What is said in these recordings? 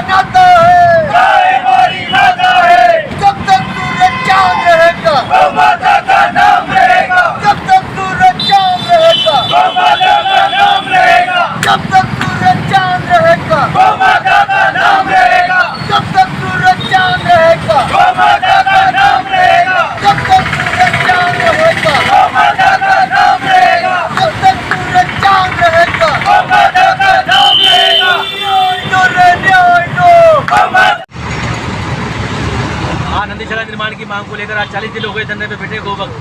बनाता है, गाय हमारी माता है। जब तक सूरज चांद रहेगा, गौ माता का नाम रहेगा। जब तक सूरज चांद रहेगा, गौ माता का नाम रहेगा। जब तक सूरज चांद रहेगा, गौ माता का नाम रहेगा। जब तक सूरज चांद रहेगा, गौ माता का नाम रहेगा। जब तक सूरज चांद रहेगा, गौ माता का नाम रहेगा। जब तक सूरज चांद रहेगा, गौ माता का नाम रहेगा। न्याय दो, गौ माता। नंदीशाला निर्माण की मांग को लेकर आज 40 दिन हो गए धरने पे बैठे गोवंश।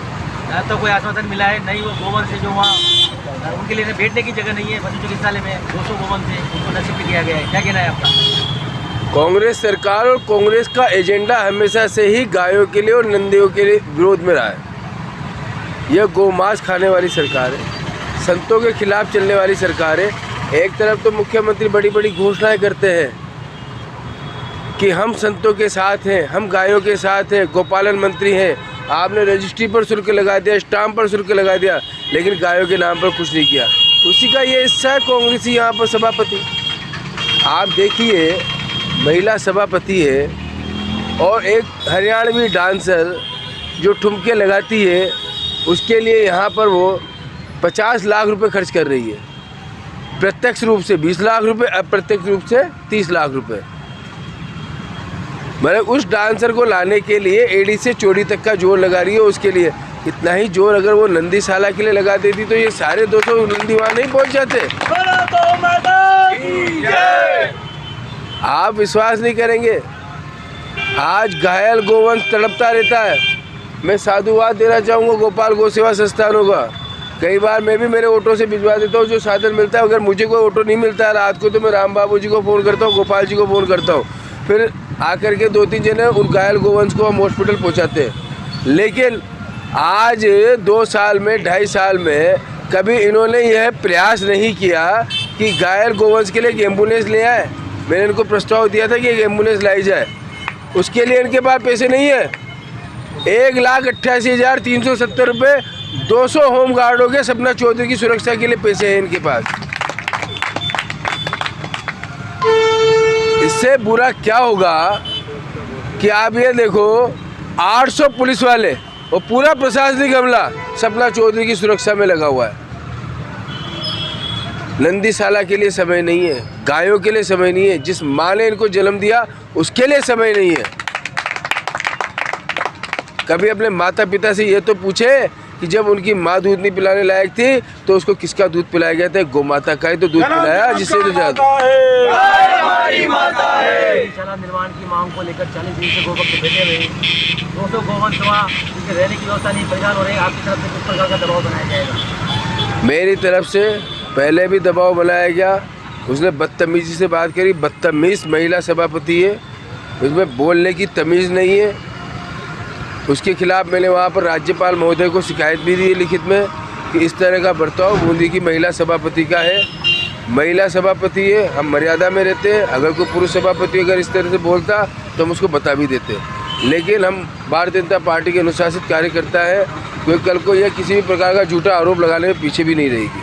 न तो कोई आश्वासन मिला है, नहीं वो गोवंश है जो वहाँ उनके लिए बैठने की जगह नहीं है। पशु चिकित्सालय में 200 गोवंश है, उनको नसीब किया गया है। क्या कहना है आपका? कांग्रेस सरकार और कांग्रेस का एजेंडा हमेशा से ही गायों के लिए और नंदियों के लिए विरोध में रहा है। यह गौमांस खाने वाली सरकार है, संतों के खिलाफ चलने वाली सरकार है। एक तरफ तो मुख्यमंत्री बड़ी बड़ी घोषणाएं करते हैं कि हम संतों के साथ हैं, हम गायों के साथ हैं, गोपालन मंत्री हैं। आपने रजिस्ट्री पर शुल्क लगा दिया, स्टाम्प पर शुल्क लगा दिया, लेकिन गायों के नाम पर कुछ नहीं किया। उसी का ये हिस्सा है कांग्रेसी यहाँ पर सभापति। आप देखिए, महिला सभापति है और एक हरियाणवी डांसर जो ठुमके लगाती है, उसके लिए यहाँ पर वो 50 लाख रुपए खर्च कर रही है। प्रत्यक्ष रूप से 20 लाख रुपए, अप्रत्यक्ष रूप से 30 लाख रुपए। मतलब उस डांसर को लाने के लिए एड़ी से चोड़ी तक का जोर लगा रही है। उसके लिए इतना ही जोर अगर वो नंदीशाला के लिए लगा देती तो ये सारे 200 नंदी वहाँ नहीं पहुँच जाते। आप विश्वास नहीं करेंगे, आज घायल गोवंश तड़पता रहता है। मैं साधुवाद देना चाहूँगा गोपाल गौ सेवा संस्थानों का। कई बार मैं भी मेरे ऑटो से भिजवा देता हूँ जो साधन मिलता है। अगर मुझे कोई ऑटो नहीं मिलता है रात को तो मैं राम बाबू जी को फ़ोन करता हूँ, गोपाल जी को फ़ोन करता हूँ। फिर आकर के 2-3 जने उन घायल गोवंश को हम हॉस्पिटल पहुँचाते हैं। लेकिन आज 2 साल में, 2.5 साल में कभी इन्होंने यह प्रयास नहीं किया कि घायल गोवंश के लिए एक एम्बुलेंस ले आए। मैंने इनको प्रस्ताव दिया था कि एक एम्बुलेंस लाई जाए, उसके लिए इनके पास पैसे नहीं है। 1,88,370 रुपये 200 होम गार्डों के सपना चौधरी की सुरक्षा के लिए पैसे हैं इनके पास। इससे बुरा क्या होगा कि आप ये देखो, 800 पुलिस वाले और पूरा प्रशासनिक अमला सपना चौधरी की सुरक्षा में लगा हुआ है। नंदीशाला के लिए समय नहीं है, गायों के लिए समय नहीं है, जिस माँ ने इनको जन्म दिया उसके लिए समय नहीं है। कभी अपने माता पिता से ये तो पूछे कि जब उनकी माँ दूध नहीं पिलाने लायक थी तो उसको किसका दूध पिलाया गया था? गौ माता का ही तो दूध पिलाया, जिससे तो ज्यादा निर्माण की मांग को लेकर 40 दिन से गोवंश बैठे हुए 200 गोवंश वहाँ रहने की व्यवस्था नहीं परेशान हो रही। आपकी तरफ से किस प्रकार का दबाव बनाया जाएगा? मेरी तरफ से पहले भी दबाव बनाया गया। उसने बदतमीजी से बात करी, बदतमीज महिला सभापति है, उसमें बोलने की तमीज़ नहीं है। उसके खिलाफ मैंने वहाँ पर राज्यपाल महोदय को शिकायत भी दी है लिखित में कि इस तरह का बर्ताव बूंदी की महिला सभापति का है। महिला सभापति है, हम मर्यादा में रहते हैं। अगर कोई पुरुष सभापति अगर इस तरह से बोलता तो हम उसको बता भी देते, लेकिन हम भारतीय जनता पार्टी के अनुशासित कार्यकर्ता है। कोई कल को यह किसी भी प्रकार का झूठा आरोप लगाने में पीछे भी नहीं रहेगी।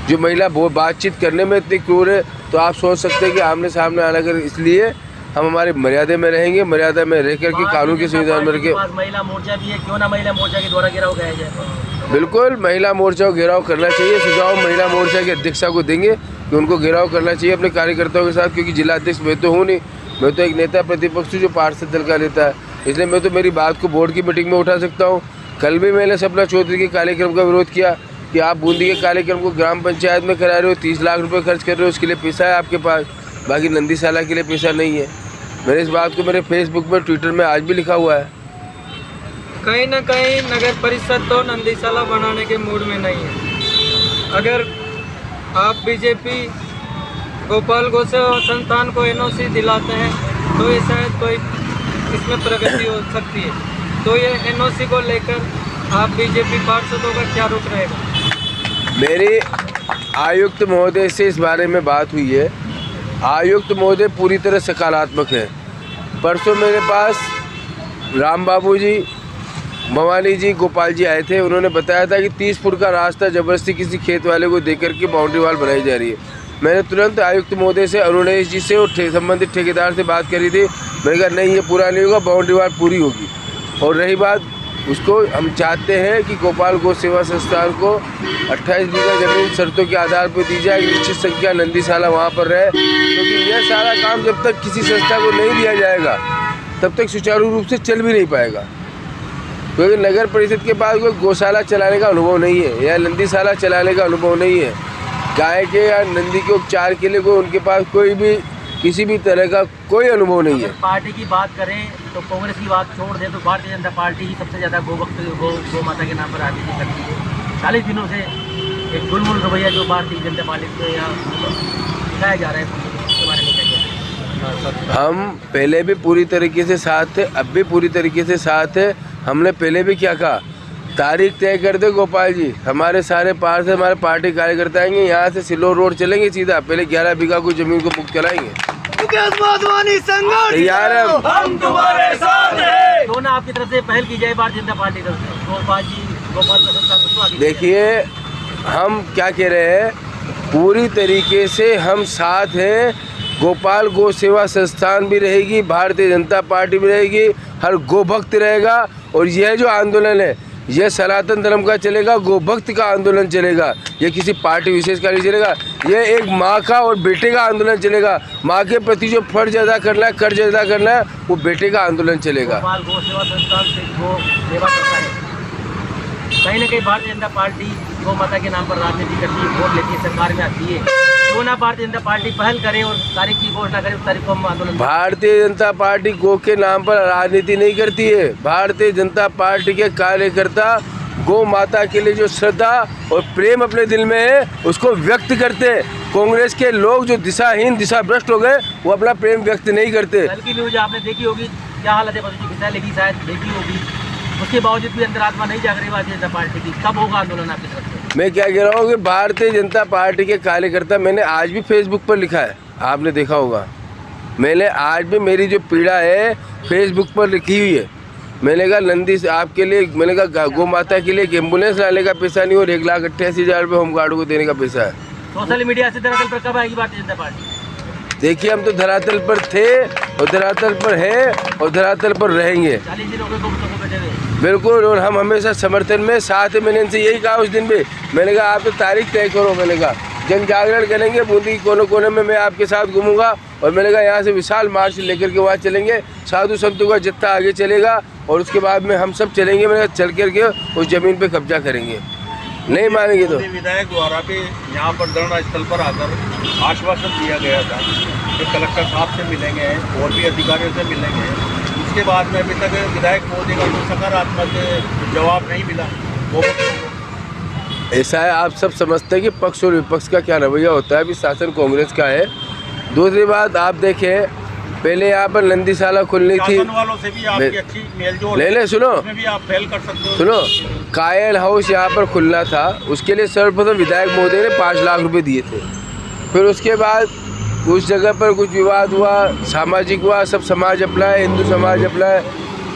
जो महिला बातचीत करने में इतनी क्रूर है तो आप सोच सकते हैं कि आमने सामने आना कर, इसलिए हम हमारे मर्यादा में रहेंगे, मर्यादा में रह करके कानून के संविधान में रखे। महिला मोर्चा भी है, क्यों ना महिला मोर्चा के द्वारा घेराव किया जाए? बिल्कुल, महिला मोर्चा को घेराव करना चाहिए। सुझाव महिला मोर्चा के अध्यक्षा को देंगे कि उनको घेराव करना चाहिए अपने कार्यकर्ताओं के साथ, क्योंकि जिला अध्यक्ष मैं तो हूँ नहीं, मैं तो एक नेता प्रतिपक्ष हूँ जो पार्षद दल का नेता है। इसलिए मैं तो मेरी बात को बोर्ड की मीटिंग में उठा सकता हूँ। कल भी मैंने सपना चौधरी के कार्यक्रम का विरोध किया कि आप बूंदी के कार्यक्रम को ग्राम पंचायत में करा रहे हो, 30 लाख रुपये खर्च कर रहे हो, उसके लिए पैसा है आपके पास, बाकी नंदीशाला के लिए पैसा नहीं है। मैंने इस बात को मेरे फेसबुक में, ट्विटर में आज भी लिखा हुआ है। कहीं ना कहीं नगर परिषद तो नंदीशाला बनाने के मूड में नहीं है। अगर आप बीजेपी गोपाल गौ सेवा संस्थान को एनओसी दिलाते हैं तो ये शायद कोई इसमें प्रगति हो सकती है। तो ये एनओसी को लेकर आप बीजेपी पार्षदों का क्या रुख रहेगा? मेरी आयुक्त महोदय से इस बारे में बात हुई है। आयुक्त महोदय पूरी तरह सकारात्मक है। परसों मेरे पास राम बाबू जी, भवानी जी, गोपाल जी आए थे। उन्होंने बताया था कि 30 फुट का रास्ता ज़बरदस्ती किसी खेत वाले को देकर के बाउंड्री वाल बनाई जा रही है। मैंने तुरंत आयुक्त महोदय से, अरुणेश जी से और संबंधित ठेकेदार से बात करी थी। मैंने कहा नहीं, ये पूरा नहीं होगा, बाउंड्री वाल पूरी होगी। और रही बात, उसको हम चाहते हैं कि गोपाल गौ सेवा संस्थान को 28 बीघा जमीन शर्तों के आधार पर दी जाए, निश्चित संख्या नंदीशाला वहाँ पर रहे, क्योंकि यह सारा काम जब तक किसी संस्था को नहीं दिया जाएगा तब तक सुचारू रूप से चल भी नहीं पाएगा। क्योंकि नगर परिषद के पास कोई गौशाला चलाने का अनुभव नहीं है या नंदीशाला चलाने का अनुभव नहीं है। गाय के या नंदी के उपचार के लिए कोई उनके पास कोई भी किसी भी तरह का कोई अनुभव नहीं है। पार्टी की बात करें तो कांग्रेस की बात छोड़ दें तो भारतीय जनता पार्टी ही सबसे ज़्यादा गौ माता के नाम पर राजनीति करती है। 40 दिनों से एक गुलमुल रवैया जो भारतीय जनता पार्टी को यहाँ दिखाया जा रहा है, उसके बारे में क्या? हम पहले भी पूरी तरीके से साथ थे, अब भी पूरी तरीके से साथ है। हमने पहले भी क्या कहा, तारीख तय कर दे गोपाल जी, हमारे सारे पार से हमारे पार्टी कार्यकर्ता आएंगे, यहाँ से सिल्लोर रोड चलेंगे सीधा, पहले 11 बीघा को जमीन को बुक कराएंगे। तैयार है हम तुम्हारे साथ हैं। तो ना आपकी तरफ से पहल की जाए भारतीय जनता पार्टी तरफ से, गोपाल का संस्थान उसको आगे देखिए, हम क्या कह रहे हैं, पूरी तरीके से हम साथ हैं। गोपाल गौ सेवा संस्थान भी रहेगी, भारतीय जनता पार्टी भी रहेगी, हर गोभक्त रहेगा। और यह जो आंदोलन है यह सनातन धर्म का चलेगा, गोभक्त का आंदोलन चलेगा, ये किसी पार्टी विशेष का नहीं चलेगा। यह एक माँ का और बेटे का आंदोलन चलेगा। माँ के प्रति जो फर्ज अदा करना है, कर्ज अदा करना है, वो बेटे का आंदोलन चलेगा। गोपाल गौ सेवा संस्थान से गो सेवा करता है, कहीं ना कहीं भारतीय जनता पार्टी गौ माता के नाम पर राजनीति करती है, वोट लेती है, सरकार में आती है। तो ना भारतीय जनता पार्टी पहल करे और तारीख की घोषणा करे, उस तारीख को हम आंदोलन। भारतीय जनता पार्टी गौ के नाम पर राजनीति नहीं करती है। भारतीय जनता पार्टी के कार्यकर्ता गौ माता के लिए जो श्रद्धा और प्रेम अपने दिल में है उसको व्यक्त करते हैं। कांग्रेस के लोग जो दिशाहीन, दिशा भ्रष्ट हो गए, वो अपना प्रेम व्यक्त नहीं करते। कल की न्यूज आपने देखी होगी, क्या हालत है पता नहीं, लेकिन शायद देखी होगी, उसके बावजूद भी अंतरात्मा नहीं जाग रही भारतीय जनता पार्टी की। कब होगा आंदोलन आपकी तरफ से? मैं क्या कह रहा हूँ कि भारतीय जनता पार्टी के कार्यकर्ता, मैंने आज भी फेसबुक पर लिखा है, आपने देखा होगा, मैंने आज भी मेरी जो पीड़ा है फेसबुक पर लिखी हुई है। मैंने कहा नंदी आपके लिए, मैंने कहा गौ माता के लिए एक एम्बुलेंस लाने का पैसा नहीं और 1,88,000 रुपये होमगार्ड को देने का पैसा है। सोशल मीडिया से धरातल पर कब आएगी भारतीय जनता पार्टी? देखिए, हम तो धरातल पर थे और धरातल पर है और धरातल पर रहेंगे। 40 दिन हो गए को बैठे हुए। बिल्कुल, और हम हमेशा समर्थन में साथ है। मैंने इनसे यही कहा उस दिन भी, मैंने कहा आप तो तारीख तय करो, मैंने कहा जन जागरण करेंगे, बूंदी के कोने कोने में मैं आपके साथ घूमूंगा। और मैंने कहा यहाँ से विशाल मार्च लेकर के वहाँ चलेंगे, साधु संतों का जत्था आगे चलेगा और उसके बाद में हम सब चलेंगे। मैंने कहा चल करके उस ज़मीन पे कब्जा करेंगे, नहीं मानेंगे तो। विधायक द्वारा भी यहाँ पर धरना स्थल पर आकर आश्वासन दिया गया था कि कलेक्टर साहब से मिलेंगे और भी अधिकारियों से मिलेंगे। उसके बाद में अभी तक विधायक महोदय का कोई सकारात्मक जवाब नहीं मिला। वो ऐसा है, आप सब समझते हैं कि पक्ष और विपक्ष का क्या रवैया होता है। अभी शासन कांग्रेस का है। दूसरी बात, आप देखें, पहले यहाँ पर नंदीशाला खुलनी थी, शासन वालों से भी आपकी अच्छी मेलजोल ले सुनो, उसमें भी आप फेल कर सकते हो। सुनो, कायल हाउस यहाँ पर खुलना था, उसके लिए सर्वप्रथम विधायक महोदय ने 5 लाख रुपए दिए थे। फिर उसके बाद उस जगह पर कुछ विवाद हुआ, सामाजिक हुआ, सब समाज अपना है, हिंदू समाज अपना है।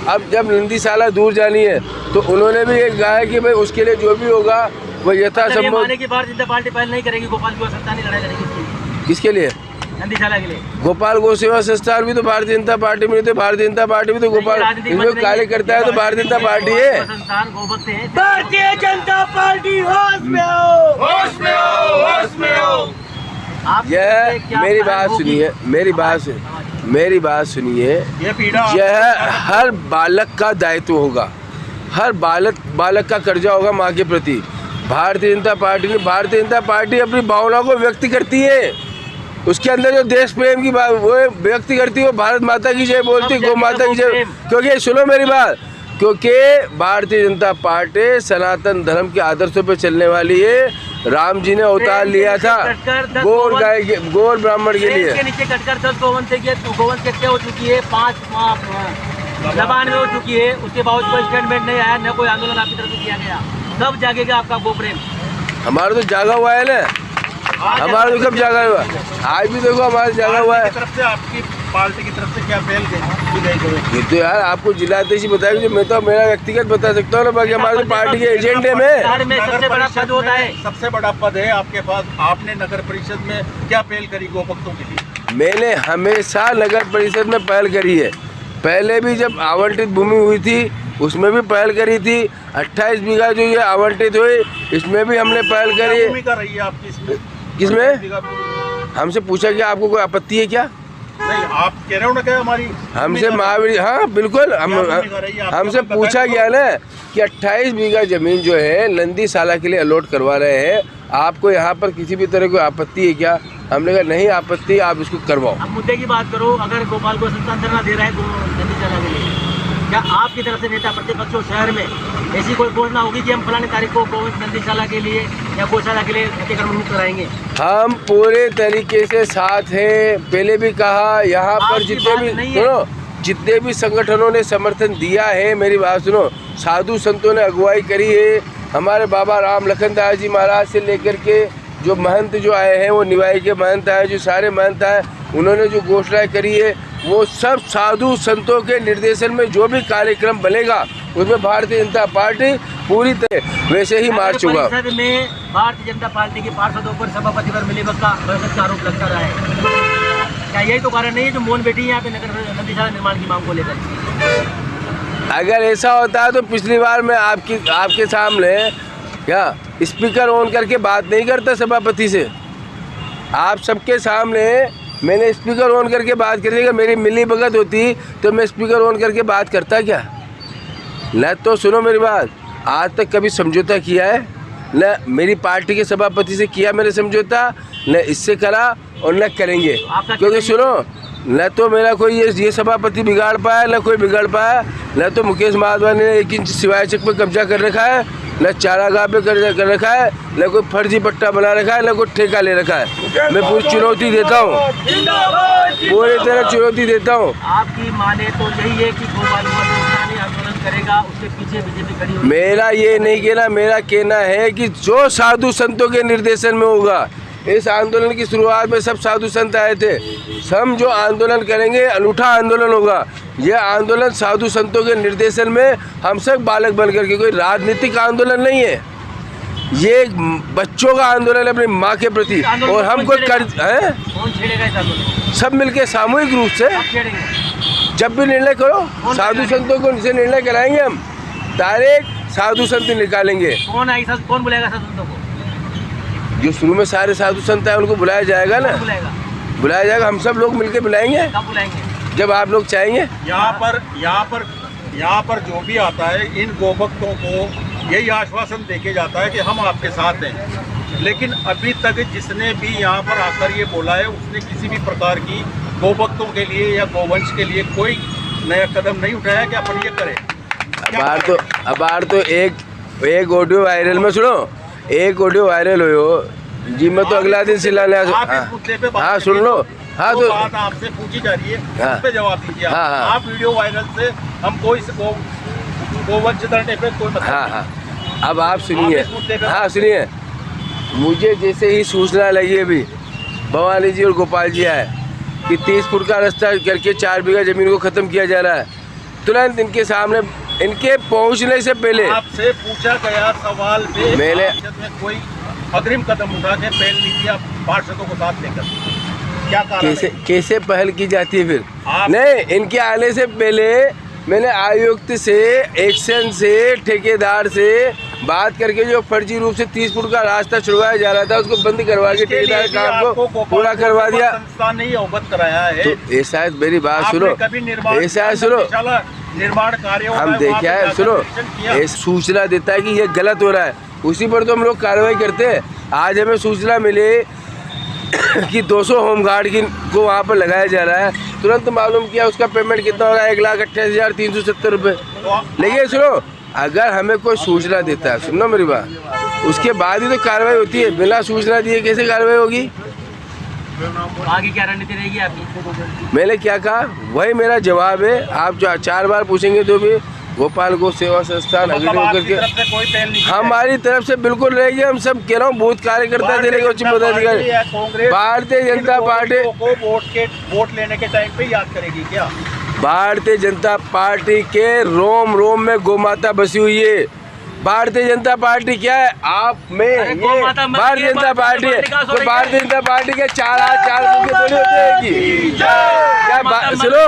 अब जब नंदीशाला दूर जानी है तो उन्होंने भी एक कहा कि भाई उसके लिए जो भी होगा वो यथासंभव। माने कि भारतीय जनता पार्टी पहल नहीं करेगी गोपाल गौ संस्थान की लड़ाई लड़ेगी? किसके लिए? नंदीशाला के लिए। गोपाल गौ सेवा संस्थान भी तो भारतीय जनता पार्टी में, तो भारतीय जनता पार्टी भी तो गोपाल इसमें कार्यकर्ता है, तो भारतीय जनता पार्टी है। संस्थान गोभक्त है। भारतीय जनता पार्टी होश में हो, होश में हो, होश में हो। यह मेरी बात सुनिए, मेरी बात सुनिए। ये पीड़ा यह हर बालक का दायित्व होगा, हर बालक का कर्जा होगा माँ के प्रति। भारतीय जनता पार्टी अपनी भावनाओं को व्यक्त करती है, उसके अंदर जो देश प्रेम की बात वो व्यक्त करती है, वो भारत माता की जय बोलती है, गौ माता की जय। क्योंकि सुनो मेरी बात, क्योंकि भारतीय जनता पार्टी सनातन धर्म के आदर्शों पर चलने वाली है। राम जी ने अवतार लिया था गौर ब्राह्मण के लिए। इसके नीचे कटकर 10 गोवंश की हत्या हो चुकी है, 5 जबान में हो चुकी है, उसके बावजूद कोई स्टेटमेंट नहीं आया, न कोई आंदोलन आपकी तरफ से किया गया। कब जागेगा आपका गो प्रेम? हमारा तो जागा हुआ है ना, हमारा तो कब जागा हुआ, आज भी देखो हमारा जागा हुआ है। तरफ से आपकी पार्टी की तरफ से क्या पहल की गई है? ये तो यार आपको जिलाध्यक्ष ही बताएगा, जो मैं तो मेरा व्यक्तिगत बता सकता हूँ ना, बाकी हमारे पार्टी के एजेंडे में शहर में सबसे बड़ा पद होता है। सबसे बड़ा पद है आपके पास, आपने नगर परिषद में क्या पहल करी गोभक्तों के लिए? मैंने हमेशा नगर परिषद में पहल करी है। पहले भी जब आवंटित भूमि हुई थी उसमें भी पहल करी थी। 28 बीघा जो ये आवंटित हुई इसमें भी हमने पहल करी क्या है। भूमिका रही है आपकी इसमें? किसमें? हमसे पूछा कि आपको कोई आपत्ति है क्या? नहीं, आप कह रहे हो ना क्या हमारी हमसे महावीर, हाँ बिल्कुल, हमसे पूछा गया ना कि 28 बीघा जमीन जो है नंदीशाला के लिए अलॉट करवा रहे हैं, आपको यहाँ पर किसी भी तरह की आपत्ति है क्या? हमने कहा नहीं आपत्ति, आप इसको करवाओ। अब मुद्दे की बात करो, अगर गोपाल को संस्थान धरना दे रहा है नंदीशाला के लिए, क्या आपकी तरफ से नेता प्रतिपक्ष शहर में ऐसी कोई घोषणा होगी कि हम फलाने तारीख को नंदीशाला के लिए या गौशाला के लिए अतिक्रमण मुक्त कराएंगे? हम पूरे तरीके से साथ हैं। पहले भी कहा, यहाँ पर जितने भी संगठनों ने समर्थन दिया है, मेरी बात सुनो, साधु संतों ने अगुवाई करी है। हमारे बाबा राम लखन दास जी महाराज से लेकर के जो महंत जो आए हैं, वो निवाई के महंत आए, जो सारे महंत आए, उन्होंने जो घोषणा करी है वो सब साधु संतों के निर्देशन में जो भी कार्यक्रम बनेगा उसमें भारतीय जनता पार्टी पूरी तरह वैसे ही मार्च होगा। परिषद में भारतीय जनता पार्टी के पार्षदों पर सभापति पर मिलीभगत का आरोप लगता रहा है, क्या यही तो कारण नहीं है जो मौन बैठी है यहाँ पे नंदीशाला निर्माण की मांग को लेकर? अगर ऐसा होता है तो पिछली बार मैं आपके सामने क्या स्पीकर ऑन करके बात नहीं करता सभापति से? आप सबके सामने मैंने स्पीकर ऑन करके बात करी। अगर मेरी मिली भगत होती तो मैं स्पीकर ऑन करके बात करता क्या? न तो सुनो मेरी बात, आज तक कभी समझौता किया है? न मेरी पार्टी के सभापति से किया मैंने समझौता, न इससे करा और न करेंगे। क्योंकि सुनो, न तो मेरा कोई ये सभापति बिगाड़ पाया, न कोई बिगाड़ पाया, न तो मुकेश माधवानी ने 1 इंच सिवाय चक पे कब्जा कर रखा है, न चारागाह पे कर रखा है, न कोई फर्जी पट्टा बना रखा है, न कोई ठेका ले रखा है। मैं पूरी चुनौती देता हूँ, पूरी तरह चुनौती देता हूँ। आपकी माने तो यही है कि गोपाल आंदोलन करेगा, उसके पीछे बीजेपी खड़ी होगी। मेरा ये नहीं कहना, मेरा कहना है कि जो साधु संतों के निर्देशन में होगा। इस आंदोलन की शुरुआत में सब साधु संत आए थे। हम जो आंदोलन करेंगे अनूठा आंदोलन होगा। यह आंदोलन साधु संतों के निर्देशन में हम सब बालक बन करके, कोई राजनीतिक आंदोलन नहीं है, ये बच्चों का आंदोलन है अपनी माँ के प्रति। और हम कोई कर सब मिलके सामूहिक रूप से जब भी निर्णय करो, साधु संतों को से निर्णय कराएंगे हम, डायरेक्ट साधु संत निकालेंगे। कौन बुलाएगा साधु संतों को? जो शुरू में सारे साधु संत हैं उनको बुलाया जाएगा ना, बुलाया जाएगा। हम सब लोग मिलके बुलाएंगे। कब बुलाएंगे? जब आप लोग चाहेंगे। यहाँ पर जो भी आता है, इन गोभक्तों को यही आश्वासन देके जाता है कि हम आपके साथ हैं, लेकिन अभी तक जिसने भी यहाँ पर आकर ये बोला है उसने किसी भी प्रकार की गोभक्तों के लिए या गोवंश के लिए कोई नया कदम नहीं उठाया कि अपन ये करें। अब तो एक ऑडियो वायरल में सुनो, एक ऑडियो वायरल हो जी, मैं तो अगला दिन शिलान्यास। हाँ सुन लो। हाँ तो बात आपसे पूछी जा रही है, उस पे जवाब दीजिए। आप वीडियो वायरल से हम कोई गोवंश करने पे कोई मतलब। हाँ अब आप सुनिए। हाँ सुनिए, मुझे जैसे ही सूचना लगी अभी भवानी जी और गोपाल जी आए कि 30 फुट का रास्ता करके 4 बीघा जमीन को ख़त्म किया जा रहा है, तुरंत इनके सामने, इनके पहुंचने से पहले आपसे पूछा गया सवाल पे मैंने कोई अग्रिम कदम उठा के पहल नहीं किया पार्षदों को साथ लेकर, क्या कारण कैसे पहल की जाती है फिर? नहीं, इनके आने से पहले मैंने आयुक्त से, एक्शन से, ठेकेदार से बात करके जो फर्जी रूप से 30 फुट का रास्ता छुड़वाया जा रहा था उसको बंद करवा के ठेकेदार काम को पूरा करवा दिया। संस्थान नहीं अवगत कराया है। तो ऐसा है, मेरी बात सुनो, ऐसा है सुनो, निर्माण कार्य हम देखे है, सुनो, सूचना देता है कि ये गलत हो रहा है, उसी पर तो हम लोग कार्रवाई करते हैं। आज हमें सूचना मिली कि 200 होमगार्ड को वहाँ पर लगाया जा रहा है, तुरंत मालूम किया उसका पेमेंट कितना हो रहा है, 1,28,370 रुपये। लेकिन सुनो, अगर हमें कोई सूचना देता है, सुनो मेरी बात, उसके बाद ही तो कार्रवाई होती है। बिना सूचना दिए कैसे कार्रवाई होगी? आगे क्या रणनीति रहेगी आपकी? मैंने क्या कहा वही मेरा जवाब है। आप जो 4 बार पूछेंगे तो भी गोपाल गो सेवा संस्थान मतलब अग्रणी होकर आपकी के तरफ से कोई पहल नहीं की है? हमारी तरफ से बिल्कुल रहेगी। हम सब कह रहा हूँ बूथ कार्यकर्ता दे रहे उच्च पदाधिकारी। भारतीय जनता पार्टी को वोट लेने के टाइम पे याद करेगी क्या? भारतीय जनता पार्टी के रोम रोम में गोमाता बसी हुई है। भारतीय जनता पार्टी क्या है? आप में ये भारतीय जनता पार्टी है, तो भारतीय जनता पार्टी के चार हाथ चार मुंह थोड़ी हो जाएगी क्या? सुनो,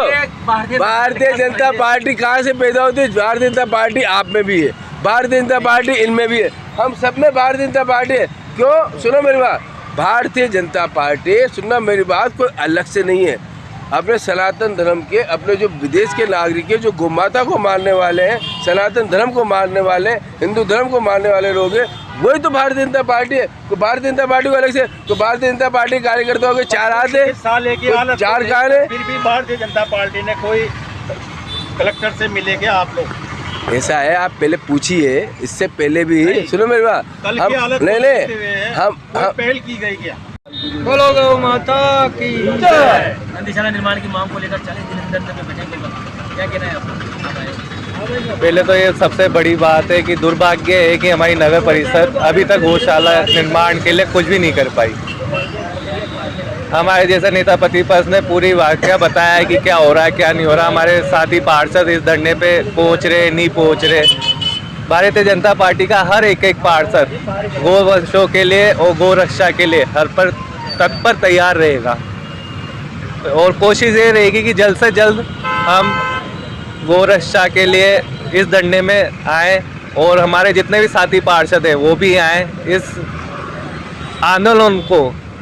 भारतीय जनता पार्टी कहाँ से पैदा होती है? भारतीय जनता पार्टी आप में भी है, भारतीय जनता पार्टी इनमें भी है, हम सब में भारतीय जनता पार्टी है। क्यों? सुनो मेरी बात, भारतीय जनता पार्टी, सुनना मेरी बात, कोई अलग से नहीं है। अपने सनातन धर्म के, अपने जो विदेश के नागरिक है, जो गोमाता को मानने वाले हैं, सनातन धर्म को मानने वाले, हिंदू धर्म को मानने वाले लोग हैं, वही तो भारतीय जनता पार्टी है। तो भारतीय जनता पार्टी को अलग से, तो भारतीय जनता पार्टी कार्यकर्ताओं के चार हाथ है, तो चार कान है। फिर भी भारतीय जनता पार्टी ने कोई कलेक्टर से मिले क्या आप लोग? ऐसा है, आप पहले पूछिए, इससे पहले भी सुनो मेरी बात, कल हम की हालत नहीं हम पहल की गई क्या? बोलो गौ माता की जय। नंदीशाला निर्माण की मांग को लेकर 40 दिन अंदर में बैठे गोपाल, क्या कहना है आपका? पहले तो ये सबसे बड़ी बात है कि दुर्भाग्य है कि हमारी नगर परिषद अभी तक गौशाला निर्माण के लिए कुछ भी नहीं कर पाई। हमारे जैसे नेता प्रतिपक्ष ने पूरी वाकया बताया है कि क्या हो रहा है क्या नहीं हो रहा। हमारे साथी पार्षद इस धरने पे पहुंच रहे नहीं पहुंच रहे। भारतीय जनता पार्टी का हर एक पार्षद गौवंशों के लिए और गौ रक्षा के लिए हर पर तत्पर तैयार रहेगा और कोशिश ये रहेगी कि जल्द से जल्द हम गौ रक्षा के लिए इस धरने में आए और हमारे जितने भी साथी पार्षद हैं वो भी आए। इस आंदोलन को,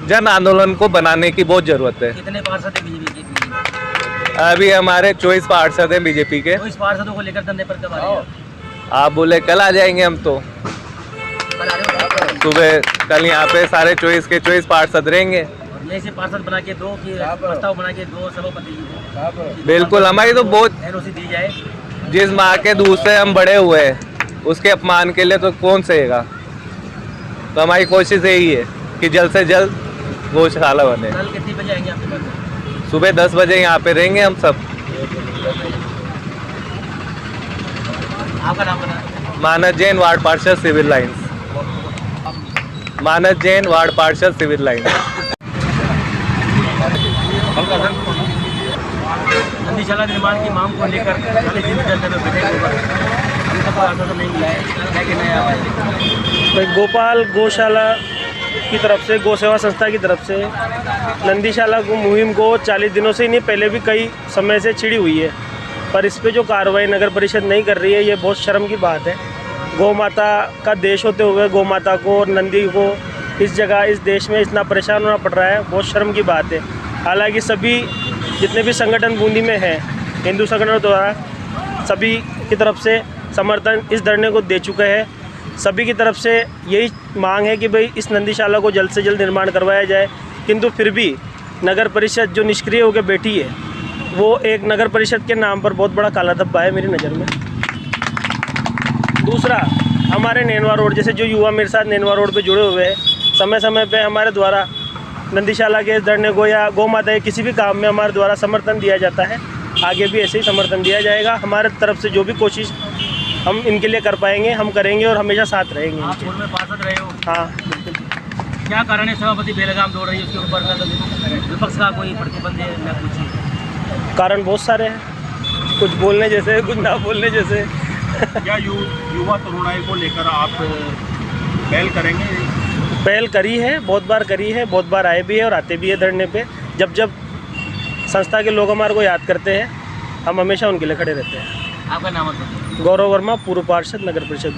जन आंदोलन को बनाने की बहुत ज़रूरत है। कितने पार्षद हैं बीजेपी के? अभी हमारे 24 पार्षद हैं बीजेपी के। तो इस पार्षदों को लेकर धरने पर कब आ रहे हैं? आप बोले कल आ जाएंगे हम तो कल आ रहे हो? सुबह कल यहाँ पे सारे 24 के 24 पार्षद रहेंगे। और यही से पार्षद बना के दो, कि प्रस्ताव बना के दो सभापति जी को बिल्कुल, हमारी तो बहुत, एनओसी दी जाए। जिस माँ के दूध से हम बड़े हुए हैं उसके अपमान के लिए तो कौन सहेगा। तो हमारी कोशिश यही है कि जल्द से जल्द गौशाला बने। कल कितनी बजे आएंगे आपके पास? सुबह 10 बजे यहाँ पे रहेंगे हम सब। आपका नाम बता? मानस जैन, वार्ड पार्षद, सिविल लाइंस। मानस जैन, वार्ड पार्षद, सिविल लाइंस। नंदीशाला निर्माण की मांग को लेकर 40 दिन धरने में बैठे गोपाल, अभी तक कोई आश्वासन नहीं मिला है, क्या कहना है आपका? गोपाल गौशाला की तरफ से, गौ सेवा संस्था की तरफ से नंदीशाला को मुहिम को 40 दिनों से, नहीं पहले भी कई समय से छिड़ी हुई है, पर इस पे जो कार्रवाई नगर परिषद नहीं कर रही है, ये बहुत शर्म की बात है। गौ माता का देश होते हुए गौ माता को और नंदी को इस जगह, इस देश में इतना परेशान होना पड़ रहा है, बहुत शर्म की बात है। हालांकि सभी जितने भी संगठन बूंदी में हैं, हिंदू संगठनों द्वारा सभी की तरफ से समर्थन इस धरने को दे चुके हैं। सभी की तरफ से यही मांग है कि भाई इस नंदीशाला को जल्द से जल्द निर्माण करवाया जाए, किंतु फिर भी नगर परिषद जो निष्क्रिय होकर बैठी है, वो एक नगर परिषद के नाम पर बहुत बड़ा काला धब्बा है मेरी नज़र में। दूसरा, हमारे नैनवा रोड, जैसे जो युवा मेरे साथ नैनवा रोड पे जुड़े हुए हैं, समय समय पे हमारे द्वारा नंदीशाला के इस धरने को या गौ माता के किसी भी काम में हमारे द्वारा समर्थन दिया जाता है। आगे भी ऐसे ही समर्थन दिया जाएगा। हमारे तरफ से जो भी कोशिश हम इनके लिए कर पाएंगे हम करेंगे और हमेशा साथ रहेंगे। आप पूर्व में पार्षद रहे हो, हाँ, क्या कारण है सभापति बेलगाम दौड़ रही है उसके ऊपर? विपक्ष का कोई प्रतिबंध है या कुछ? कारण बहुत सारे हैं, कुछ बोलने जैसे, कुछ ना बोलने जैसे। क्या युवा तरुणाई को लेकर आप पहल करेंगे? पहल करी है, बहुत बार करी है, बहुत बार आए भी है और आते भी है धरने पे। जब जब संस्था के लोग हमारे को याद करते हैं, हम हमेशा उनके लिए खड़े रहते हैं। आपका नाम बताइए? गौरव वर्मा, पूर्व पार्षद, नगर परिषद।